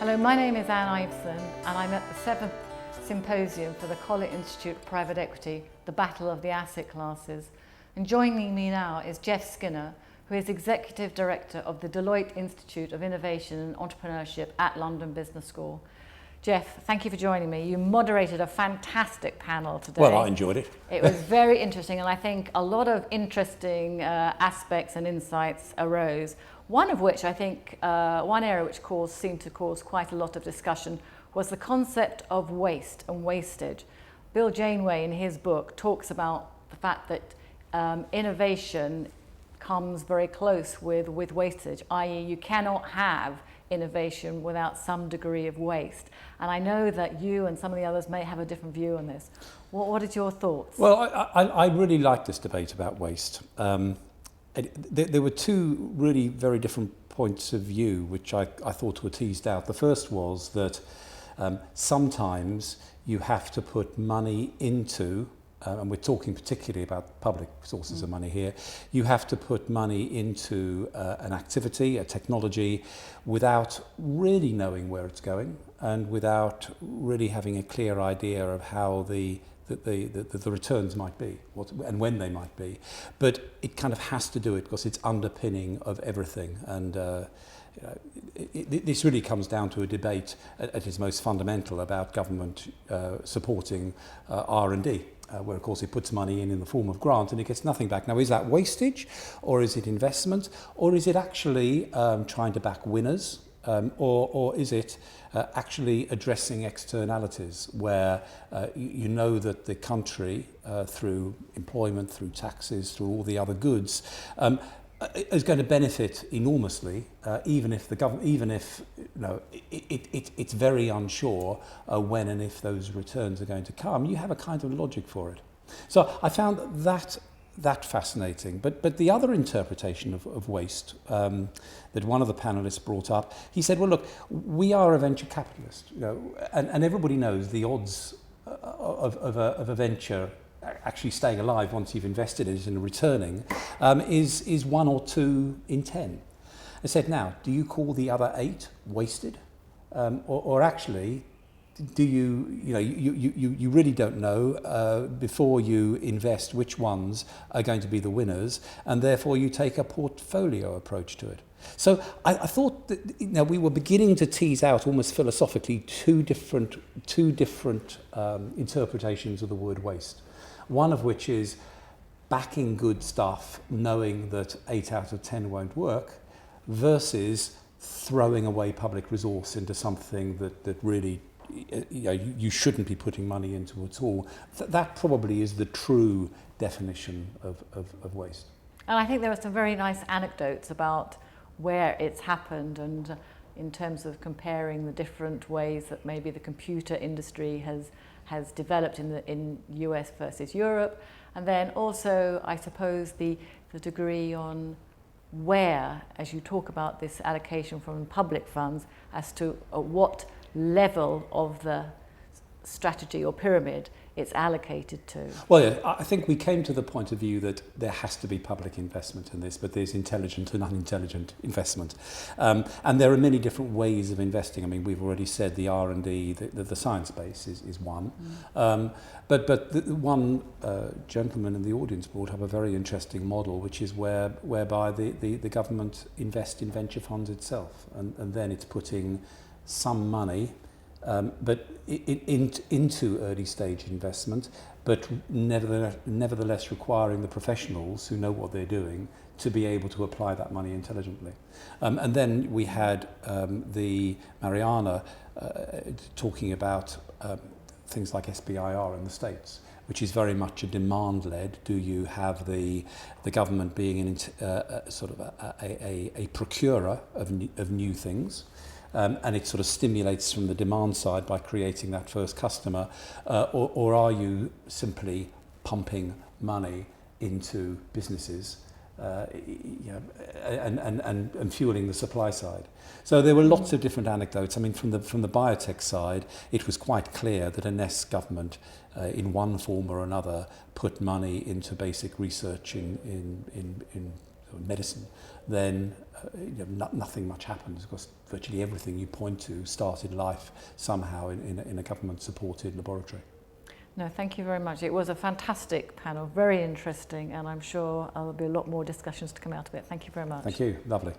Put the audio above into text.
Hello, my name is Anne Iveson and I'm at the 7th Symposium for the Collett Institute of Private Equity, the Battle of the Asset Classes. And joining me now is Jeff Skinner, who is Executive Director of the Deloitte Institute of Innovation and Entrepreneurship at London Business School. Jeff, thank you for joining me. You moderated a fantastic panel today. Well, I enjoyed it. It was very interesting, and I think a lot of interesting aspects and insights arose. One of which I think, one area which seemed to cause quite a lot of discussion was the concept of waste and wastage. Bill Janeway in his book talks about the fact that innovation comes very close with wastage, i.e. you cannot have innovation without some degree of waste. And I know that you and some of the others may have a different view on this. What are your thoughts? Well, I really like this debate about waste. There were two really very different points of view which I thought were teased out. The first was that sometimes you have to put money into, and we're talking particularly about public sources of money here, you have to put money into an activity, a technology, without really knowing where it's going and without really having a clear idea of how the returns might be and when they might be. But it kind of has to do it because it's underpinning of everything. And this really comes down to a debate at its most fundamental about government supporting R&D. Where of course it puts money in the form of grant and it gets nothing back. Now, is that wastage, or is it investment, or is it actually trying to back winners, or is it actually addressing externalities where you know that the country, through employment, through taxes, through all the other goods, is going to benefit enormously, even if the government, it's very unsure when and if those returns are going to come. You have a kind of logic for it. So I found that fascinating. But the other interpretation of waste that one of the panelists brought up, he said, well, look, we are a venture capitalist, and everybody knows the odds of a venture actually staying alive once you've invested in it and returning is 1 or 2 in 10. I said, now, do you call the other 8 wasted? Or actually, do you really don't know before you invest which ones are going to be the winners, and therefore you take a portfolio approach to it. So I thought that we were beginning to tease out almost philosophically two different interpretations of the word waste. One of which is backing good stuff, knowing that 8 out of 10 won't work, versus throwing away public resource into something that really you shouldn't be putting money into at all. That probably is the true definition of waste. And I think there are some very nice anecdotes about where it's happened, and in terms of comparing the different ways that maybe the computer industry has developed in US versus Europe, and then also I suppose the degree on where, as you talk about this allocation from public funds, as to what level of the strategy or pyramid it's allocated to. Well, yeah, I think we came to the point of view that there has to be public investment in this, but there's intelligent and unintelligent investment. And there are many different ways of investing. I mean, we've already said the R&D, the science base is one. But one gentleman in the audience brought up a very interesting model, which is whereby the government invests in venture funds itself, and then it's putting some money but into early stage investment, but nevertheless requiring the professionals who know what they're doing to be able to apply that money intelligently. And then we had the Mariana talking about things like SBIR in the States, which is very much a demand-led. Do you have the government being sort of a procurer of new things? And it sort of stimulates from the demand side by creating that first customer, or are you simply pumping money into businesses and fueling the supply side? So there were lots of different anecdotes. I mean, from the biotech side, it was quite clear that unless government, in one form or another, put money into basic research in medicine, then nothing much happens, because virtually everything you point to started life somehow in a government-supported laboratory. No, thank you very much. It was a fantastic panel, very interesting, and I'm sure there'll be a lot more discussions to come out of it. Thank you very much. Thank you. Lovely.